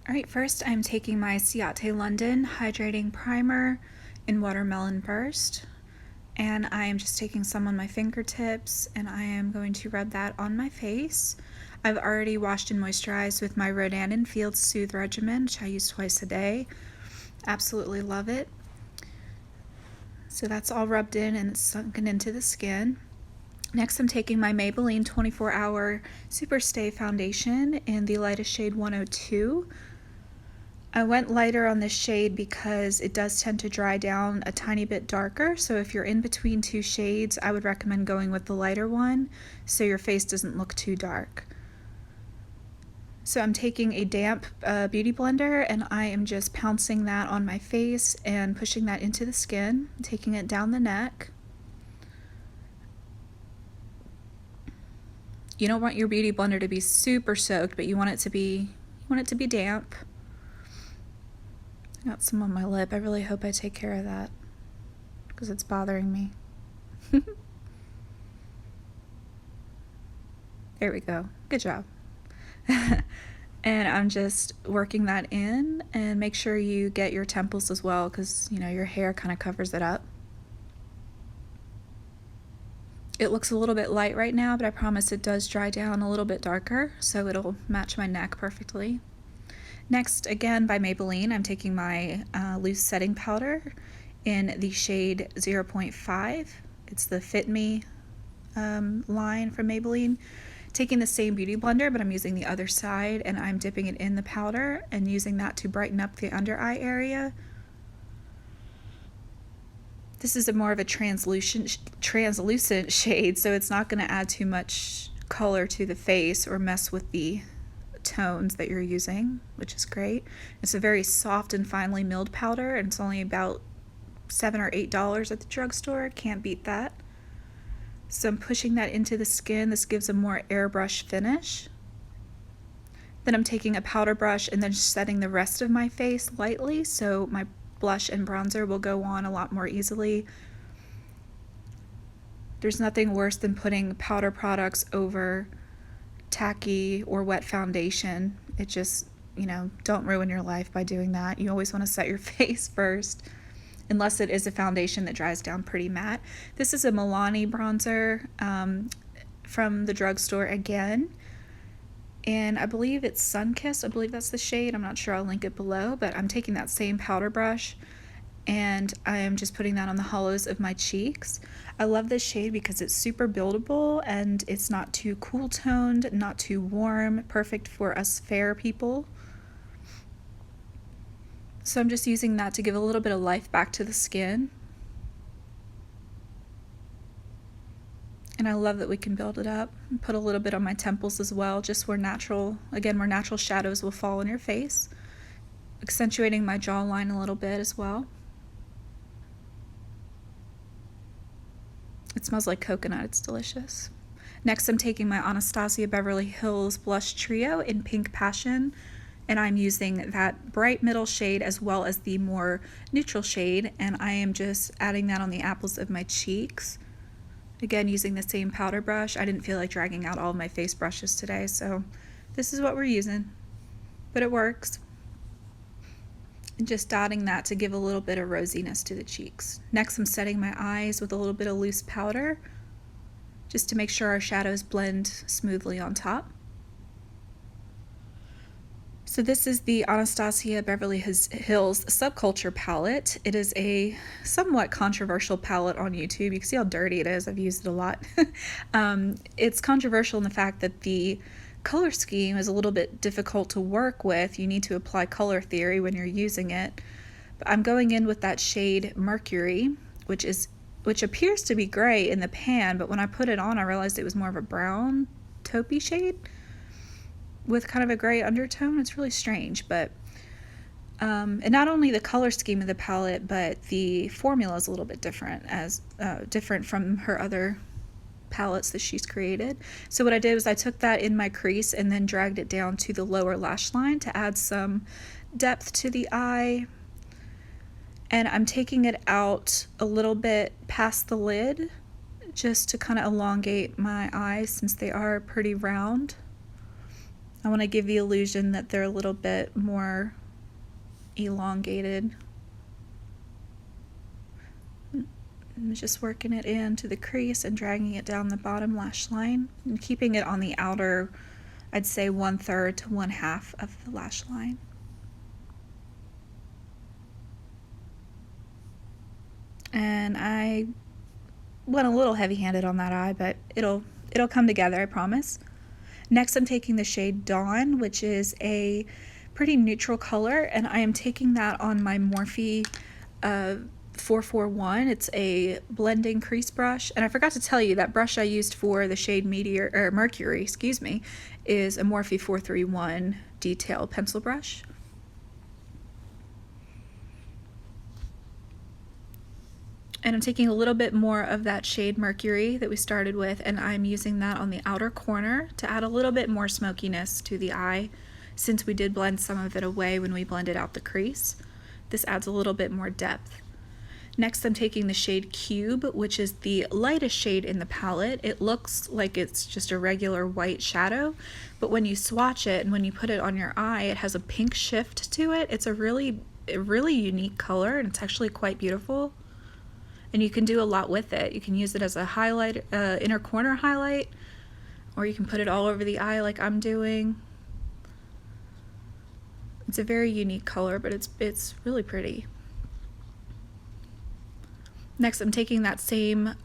Alright, first I'm taking my Ciate London Hydrating Primer in Watermelon Burst, and I am just taking some on my fingertips and I am going to rub that on my face. I've already washed and moisturized with my Rodan & Fields Soothe Regimen, which I use twice a day. Absolutely love it. So that's all rubbed in and it's sunken into the skin. Next, I'm taking my Maybelline 24-Hour SuperStay Foundation in the lightest shade 102. I went lighter on this shade because it does tend to dry down a tiny bit darker, so if you're in between two shades, I would recommend going with the lighter one so your face doesn't look too dark. So I'm taking a damp beauty blender and I am just pouncing that on my face and pushing that into the skin, taking it down the neck. You don't want your beauty blender to be super soaked, but you want it to be damp. I got some on my lip. I really hope I take care of that because it's bothering me. There we go. Good job. And I'm just working that in, and make sure you get your temples as well because, you know, your hair kind of covers it up. It looks a little bit light right now, but I promise it does dry down a little bit darker, so it'll match my neck perfectly. Next, again by Maybelline, I'm taking my loose setting powder in the shade 0.5. It's the FitMe line from Maybelline. Taking the same beauty blender, but I'm using the other side, and I'm dipping it in the powder and using that to brighten up the under eye area. This is more of a translucent shade, so it's not going to add too much color to the face or mess with the tones that you're using, which is great. It's a very soft and finely milled powder, and it's only about $7 or $8 at the drugstore. Can't beat that. So I'm pushing that into the skin. This gives a more airbrush finish. Then I'm taking a powder brush and then setting the rest of my face lightly so my blush and bronzer will go on a lot more easily. There's nothing worse than putting powder products over tacky or wet foundation. It just, you know, don't ruin your life by doing that. You always want to set your face first, unless it is a foundation that dries down pretty matte. This is a Milani bronzer from the drugstore again, and I believe it's Sunkissed. I believe that's the shade. I'm not sure. I'll link it below, but I'm taking that same powder brush and I am just putting that on the hollows of my cheeks. I love this shade because it's super buildable and it's not too cool toned, not too warm, perfect for us fair people. So I'm just using that to give a little bit of life back to the skin. And I love that we can build it up and put a little bit on my temples as well, just where natural shadows will fall on your face, accentuating my jawline a little bit as well. It smells like coconut. It's delicious. Next, I'm taking my Anastasia Beverly Hills Blush Trio in Pink Passion, and I'm using that bright middle shade as well as the more neutral shade, and I am just adding that on the apples of my cheeks. Again, using the same powder brush. I didn't feel like dragging out all of my face brushes today, so this is what we're using, but it works. And just dotting that to give a little bit of rosiness to the cheeks. Next, I'm setting my eyes with a little bit of loose powder, just to make sure our shadows blend smoothly on top. So this is the Anastasia Beverly Hills Subculture palette. It is a somewhat controversial palette on YouTube. You can see how dirty it is. I've used it a lot. It's controversial in the fact that the color scheme is a little bit difficult to work with. You need to apply color theory when you're using it. But I'm going in with that shade Mercury, which appears to be gray in the pan, but when I put it on, I realized it was more of a brown taupey shade with kind of a gray undertone. It's really strange, but and not only the color scheme of the palette, but the formula is a little bit different, different from her other palettes that she's created. So what I did was I took that in my crease and then dragged it down to the lower lash line to add some depth to the eye. And I'm taking it out a little bit past the lid just to kind of elongate my eyes since they are pretty round. I want to give the illusion that they're a little bit more elongated. I'm just working it into the crease and dragging it down the bottom lash line and keeping it on the outer, I'd say 1/3 to 1/2 of the lash line. And I went a little heavy-handed on that eye, but it'll come together, I promise. Next, I'm taking the shade Dawn, which is a pretty neutral color, and I am taking that on my Morphe 441. It's a blending crease brush, and I forgot to tell you that brush I used for the shade Mercury, excuse me, is a Morphe 431 detail pencil brush. And I'm taking a little bit more of that shade Mercury that we started with, and I'm using that on the outer corner to add a little bit more smokiness to the eye, since we did blend some of it away when we blended out the crease. This adds a little bit more depth. Next, I'm taking the shade Cube, which is the lightest shade in the palette. It looks like it's just a regular white shadow, but when you swatch it and when you put it on your eye, it has a pink shift to it. It's a really unique color, and it's actually quite beautiful. And you can do a lot with it. You can use it as a highlight, inner corner highlight, or you can put it all over the eye like I'm doing. It's a very unique color, but it's really pretty. Next, I'm taking that same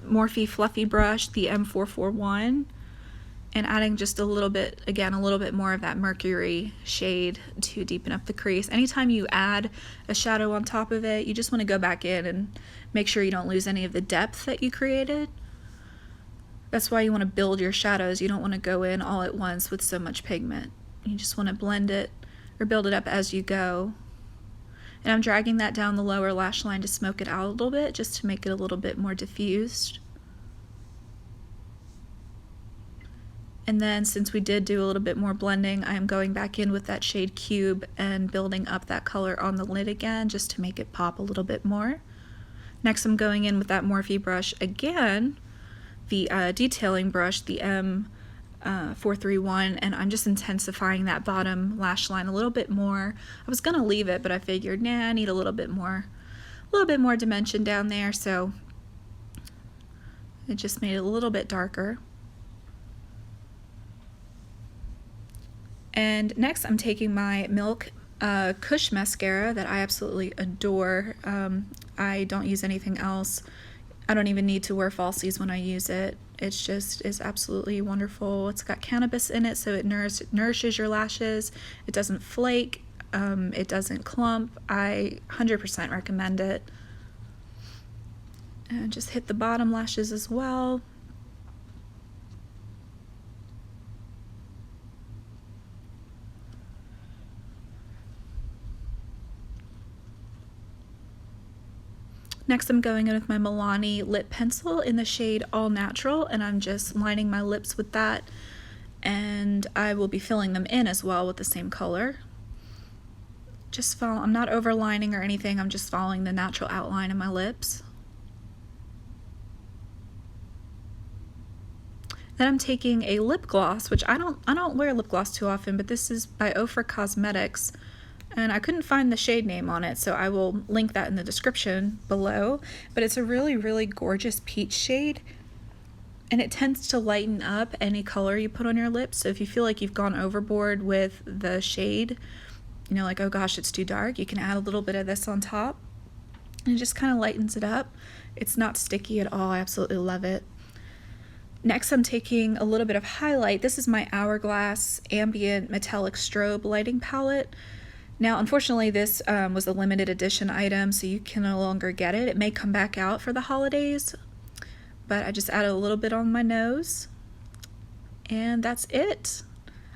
Morphe fluffy brush, the M441, and adding just a little bit, again, a little bit more of that Mercury shade to deepen up the crease. Anytime you add a shadow on top of it, you just want to go back in and make sure you don't lose any of the depth that you created. That's why you want to build your shadows. You don't want to go in all at once with so much pigment. You just want to blend it or build it up as you go. And I'm dragging that down the lower lash line to smoke it out a little bit, just to make it a little bit more diffused. And then, since we did do a little bit more blending, I am going back in with that shade Cube and building up that color on the lid again, just to make it pop a little bit more. Next, I'm going in with that Morphe brush again, the detailing brush, the M431, and I'm just intensifying that bottom lash line a little bit more. I was gonna leave it, but I figured, nah, I need a little bit more dimension down there, so it just made it a little bit darker. And next, I'm taking my Milk Kush mascara that I absolutely adore. I don't use anything else. I don't even need to wear falsies when I use it. It's just is absolutely wonderful. It's got cannabis in it, so it nourishes your lashes. It doesn't flake. It doesn't clump. I 100% recommend it. And just hit the bottom lashes as well. Next, I'm going in with my Milani lip pencil in the shade All Natural, and I'm just lining my lips with that, and I will be filling them in as well with the same color. I'm not overlining or anything, I'm just following the natural outline of my lips. Then I'm taking a lip gloss, which I don't wear lip gloss too often, but this is by Ofra Cosmetics. And I couldn't find the shade name on it, so I will link that in the description below. But it's a really gorgeous peach shade, and it tends to lighten up any color you put on your lips. So if you feel like you've gone overboard with the shade, you know, like, oh gosh, it's too dark, you can add a little bit of this on top, and it just kind of lightens it up. It's not sticky at all. I absolutely love it. Next, I'm taking a little bit of highlight. This is my Hourglass Ambient Metallic Strobe lighting palette. Now, unfortunately, this was a limited edition item, so you can no longer get it. It may come back out for the holidays, but I just added a little bit on my nose, and that's it.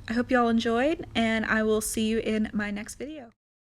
I hope y'all enjoyed, and I will see you in my next video.